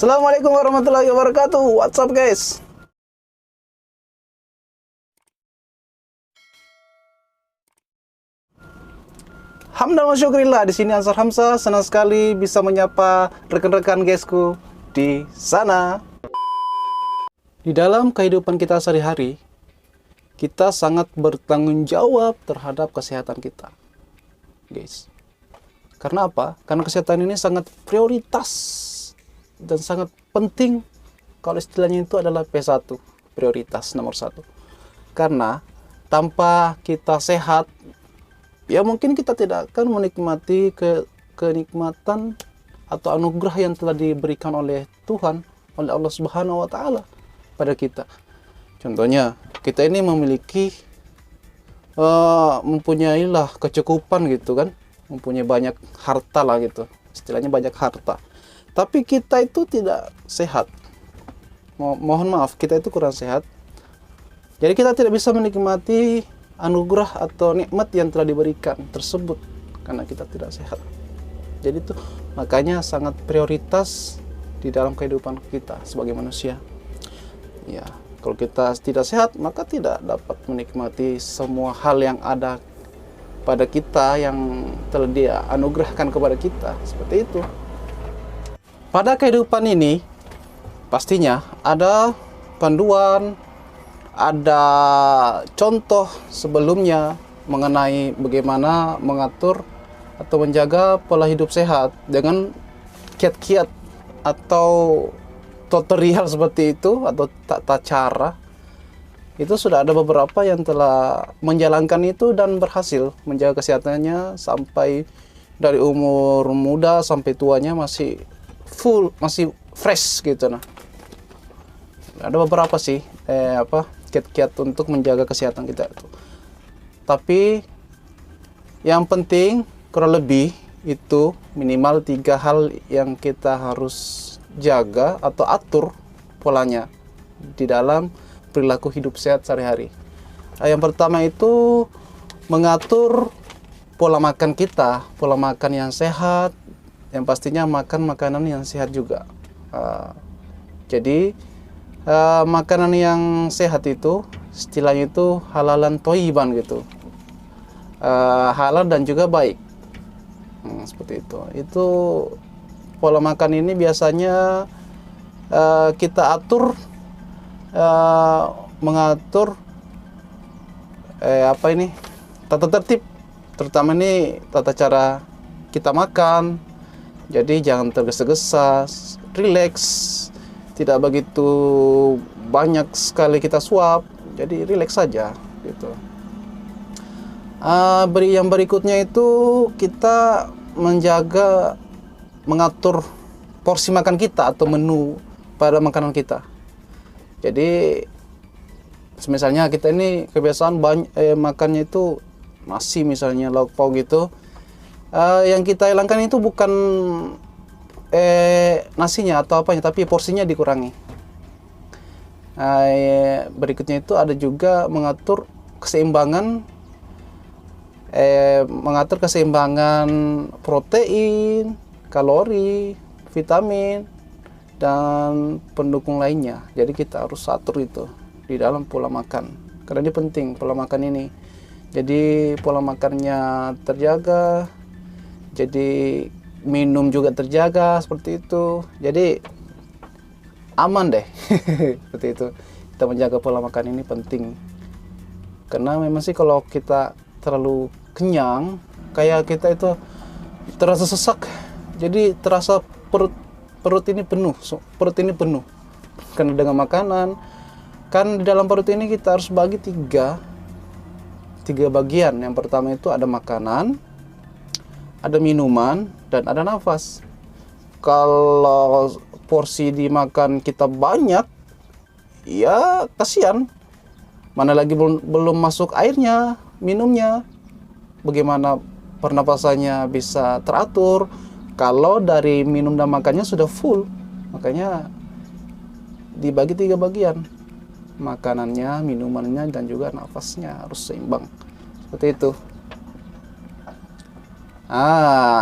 Assalamualaikum warahmatullahi wabarakatuh. What's up guys? Hamdan wa syukrillah, di sini Ansar Hamzah. Senang sekali bisa menyapa rekan-rekan guysku di sana. Di dalam kehidupan kita sehari-hari, kita sangat bertanggung jawab terhadap kesehatan kita, guys. Karena apa? Karena kesehatan ini sangat prioritas dan sangat penting. Kalau istilahnya itu adalah P1, prioritas nomor 1. Karena tanpa kita sehat, ya mungkin kita tidak akan menikmati kenikmatan atau anugerah yang telah diberikan oleh Tuhan, oleh Allah Subhanahu wa Ta'ala pada kita. Contohnya, kita ini mempunyailah kecukupan gitu kan, mempunyai banyak harta lah gitu, istilahnya banyak harta. Tapi kita itu tidak sehat. Mohon maaf, kita itu kurang sehat. Jadi kita tidak bisa menikmati anugerah atau nikmat yang telah diberikan tersebut karena kita tidak sehat. Jadi itu makanya sangat prioritas di dalam kehidupan kita sebagai manusia. Ya, kalau kita tidak sehat maka tidak dapat menikmati semua hal yang ada pada kita yang telah Dia anugerahkan kepada kita, seperti itu. Pada kehidupan ini pastinya ada panduan, ada contoh sebelumnya mengenai bagaimana mengatur atau menjaga pola hidup sehat dengan kiat-kiat atau tutorial seperti itu atau tata cara. Itu sudah ada beberapa yang telah menjalankan itu dan berhasil menjaga kesehatannya sampai dari umur muda sampai tuanya masih full, masih fresh gitu. Nah, ada beberapa sih kiat-kiat untuk menjaga kesehatan kita itu. Tapi yang penting kurang lebih itu minimal 3 hal yang kita harus jaga atau atur polanya di dalam perilaku hidup sehat sehari-hari. Yang pertama itu mengatur pola makan kita, pola makan yang sehat, yang pastinya makan makanan yang sehat juga. Jadi makanan yang sehat itu istilahnya itu halalan thayyiban gitu, halal dan juga baik. Seperti itu. Itu pola makan ini biasanya kita atur, mengatur tata tertib, terutama ini tata cara kita makan. Jadi jangan tergesa-gesa, rileks, tidak begitu banyak sekali kita suap, jadi rileks saja gitu. Yang berikutnya itu kita mengatur porsi makan kita atau menu pada makanan kita. Jadi misalnya kita ini kebiasaan makannya itu nasi misalnya, lauk pauk gitu. Yang kita hilangkan itu bukan nasinya atau apanya, tapi porsinya dikurangi. Berikutnya itu ada juga mengatur keseimbangan protein, kalori, vitamin dan pendukung lainnya. Jadi kita harus atur itu di dalam pola makan, karena ini penting pola makan ini. Jadi pola makannya terjaga, jadi minum juga terjaga, seperti itu. Jadi aman deh. Seperti itu. Kita menjaga pola makan ini penting. Karena memang sih kalau kita terlalu kenyang, kayak kita itu terasa sesak. Jadi terasa perut ini penuh. Karena dengan makanan, kan di dalam perut ini kita harus bagi tiga bagian. Yang pertama itu ada makanan, ada minuman, dan ada nafas. Kalau porsi dimakan kita banyak, ya kasihan. Mana lagi belum masuk airnya, minumnya. Bagaimana pernapasannya bisa teratur kalau dari minum dan makannya sudah full? Makanya dibagi 3 bagian. Makanannya, minumannya, dan juga nafasnya harus seimbang. Seperti itu.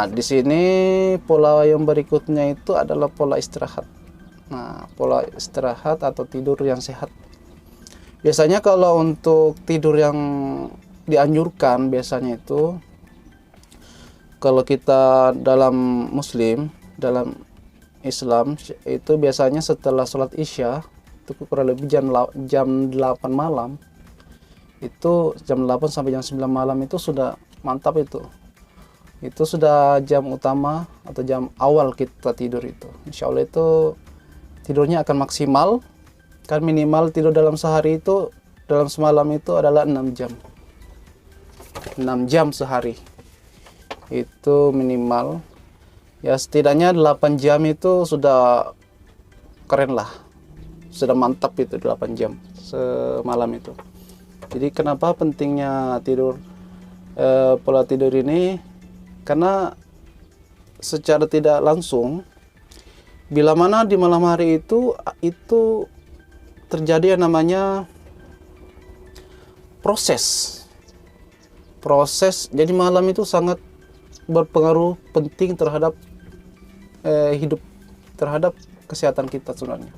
Di sini pola yang berikutnya itu adalah pola istirahat. Nah, pola istirahat atau tidur yang sehat. Biasanya kalau untuk tidur yang dianjurkan biasanya itu, kalau kita dalam dalam Islam itu biasanya setelah sholat Isya itu kurang lebih jam 8 malam. Itu jam 8 sampai jam 9 malam itu sudah mantap itu. Itu sudah jam utama atau jam awal kita tidur itu. Insya Allah itu tidurnya akan maksimal. Kan minimal tidur dalam sehari itu, dalam semalam itu adalah 6 jam. 6 jam sehari. Itu minimal. Ya setidaknya 8 jam itu sudah keren lah. Sudah mantap itu 8 jam semalam itu. Jadi kenapa pentingnya tidur, pola tidur ini? Karena secara tidak langsung, bila mana di malam hari itu terjadi yang namanya proses. Jadi malam itu sangat berpengaruh penting terhadap hidup, terhadap kesehatan kita sebenarnya.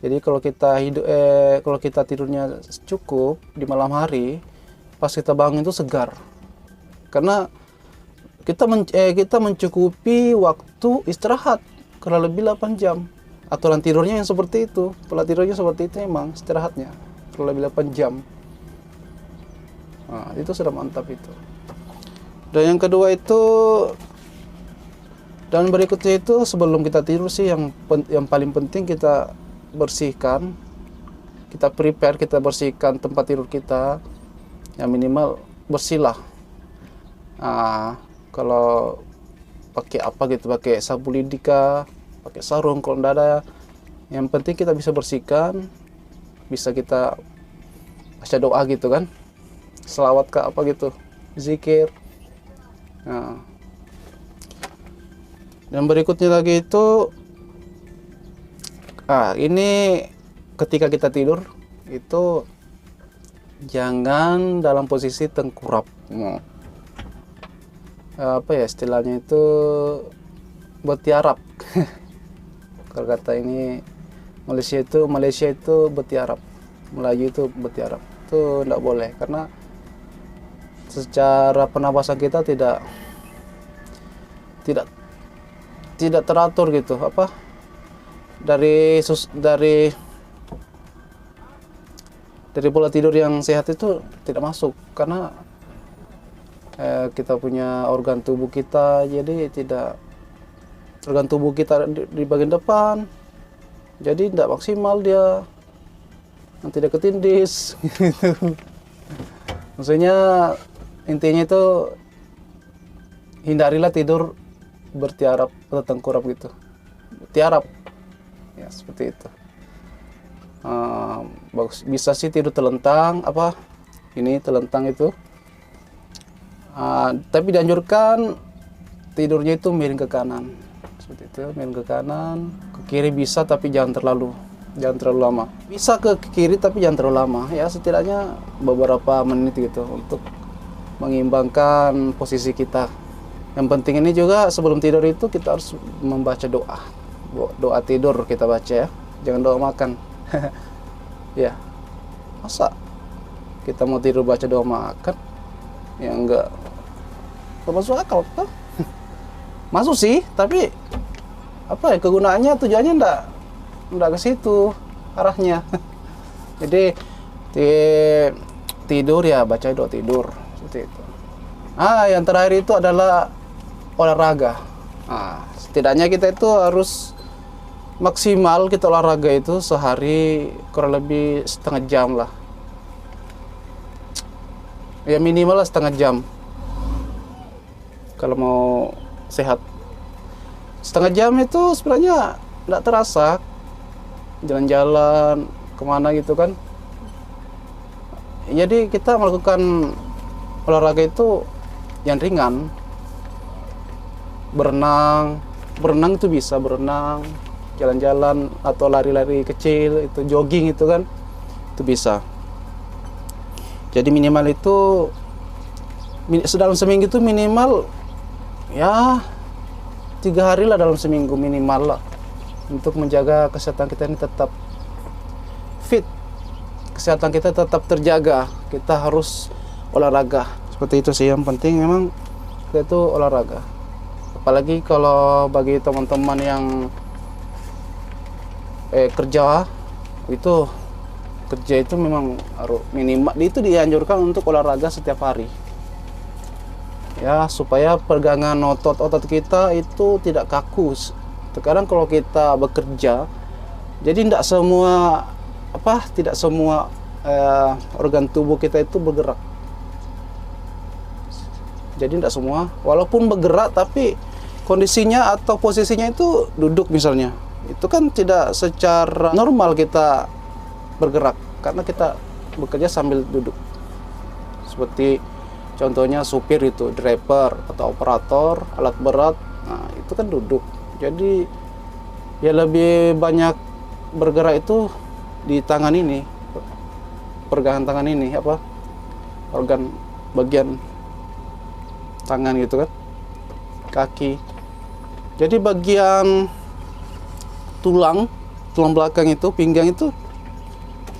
Jadi kalau kita tidurnya cukup di malam hari, pas kita bangun itu segar. Karena kita mencukupi waktu istirahat kurang lebih 8 jam. Aturan tidurnya yang seperti itu, pola tidurnya seperti itu memang istirahatnya kurang lebih 8 jam. Nah, itu sudah mantap itu. Dan yang kedua itu, dan berikutnya itu sebelum kita tidur sih yang paling penting kita bersihkan, kita bersihkan tempat tidur kita, yang minimal bersih lah. Kalau pakai apa gitu, pakai sapu lidi kah, pakai sarung kalau tidak ada, yang penting kita bisa bersihkan, bisa kita baca doa gitu kan, selawat kah apa gitu, zikir. Nah, dan berikutnya lagi itu, ini ketika kita tidur itu jangan dalam posisi tengkurap. Apa ya istilahnya itu, bertiarap. Kalau kata ini Malaysia itu bertiarap, Melayu itu bertiarap, itu tidak boleh karena secara pernapasan kita tidak teratur gitu, apa dari pola tidur yang sehat itu tidak masuk, karena kita punya organ tubuh kita, jadi organ tubuh kita di bagian depan, jadi tidak maksimal dia, nanti dia ketindis gitu. Maksudnya intinya itu hindarilah tidur bertiarap atau tengkurap gitu, tiarap ya seperti itu. Bagus, bisa sih tidur telentang, telentang itu. Tapi dianjurkan tidurnya itu miring ke kanan, seperti itu, miring ke kanan. Ke kiri bisa tapi jangan terlalu lama. Bisa ke kiri tapi jangan terlalu lama, ya setidaknya beberapa menit gitu untuk mengimbangkan posisi kita. Yang penting ini juga sebelum tidur itu kita harus membaca doa tidur kita baca ya, jangan doa makan. Ya, masa kita mau tidur baca doa makan? Ya enggak masuk akal tuh. Masuk sih, tapi apa ya kegunaannya, tujuannya enggak ke situ arahnya. Jadi tidur ya baca doa tidur seperti itu. Yang terakhir itu adalah olahraga. Setidaknya kita itu harus maksimal kita olahraga itu sehari kurang lebih setengah jam lah. Ya minimal lah setengah jam kalau mau sehat. Setengah jam itu sebenarnya tidak terasa, jalan-jalan kemana gitu kan. Jadi kita melakukan olahraga itu yang ringan, berenang itu bisa berenang, jalan-jalan atau lari-lari kecil, itu jogging itu kan, itu bisa. Jadi minimal itu dalam seminggu itu minimal ya 3 hari lah dalam seminggu minimal lah. untuk menjaga kesehatan kita ini tetap fit, kesehatan kita tetap terjaga, kita harus olahraga. Seperti itu sih, yang penting memang kita itu olahraga. Apalagi kalau bagi teman-teman yang kerja itu memang harus minimal itu dianjurkan untuk olahraga setiap hari ya, supaya pergangan otot kita itu tidak kaku. Sekarang kalau kita bekerja, jadi tidak semua organ tubuh kita itu bergerak. Jadi tidak semua, walaupun bergerak tapi kondisinya atau posisinya itu duduk misalnya, itu kan tidak secara normal kita bergerak karena kita bekerja sambil duduk. Seperti contohnya supir itu, driver atau operator alat berat, nah itu kan duduk. Jadi ya lebih banyak bergerak itu di tangan ini, pergelangan tangan ini, organ bagian tangan gitu kan, kaki. Jadi bagian tulang belakang itu, pinggang itu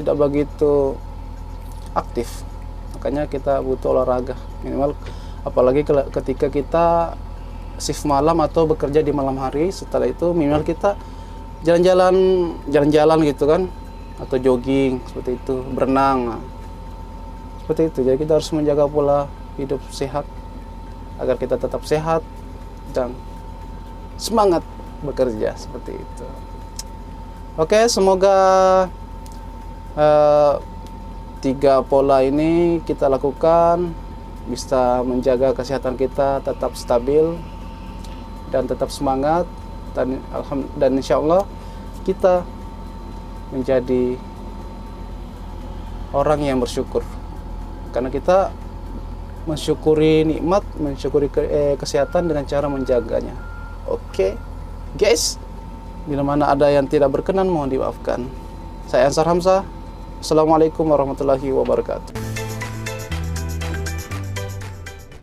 tidak begitu aktif, makanya kita butuh olahraga minimal. Apalagi ketika kita shift malam atau bekerja di malam hari, setelah itu minimal kita jalan-jalan gitu kan, atau jogging seperti itu, berenang, nah, seperti itu. Jadi kita harus menjaga pola hidup sehat agar kita tetap sehat dan semangat bekerja, seperti itu. Oke, semoga 3 pola ini kita lakukan bisa menjaga kesehatan kita tetap stabil dan tetap semangat, dan insya Allah kita menjadi orang yang bersyukur karena kita mensyukuri nikmat, mensyukuri kesehatan dengan cara menjaganya. Oke, guys, bila mana ada yang tidak berkenan mohon dimaafkan. Saya Ansar Hamzah. Assalamualaikum warahmatullahi wabarakatuh.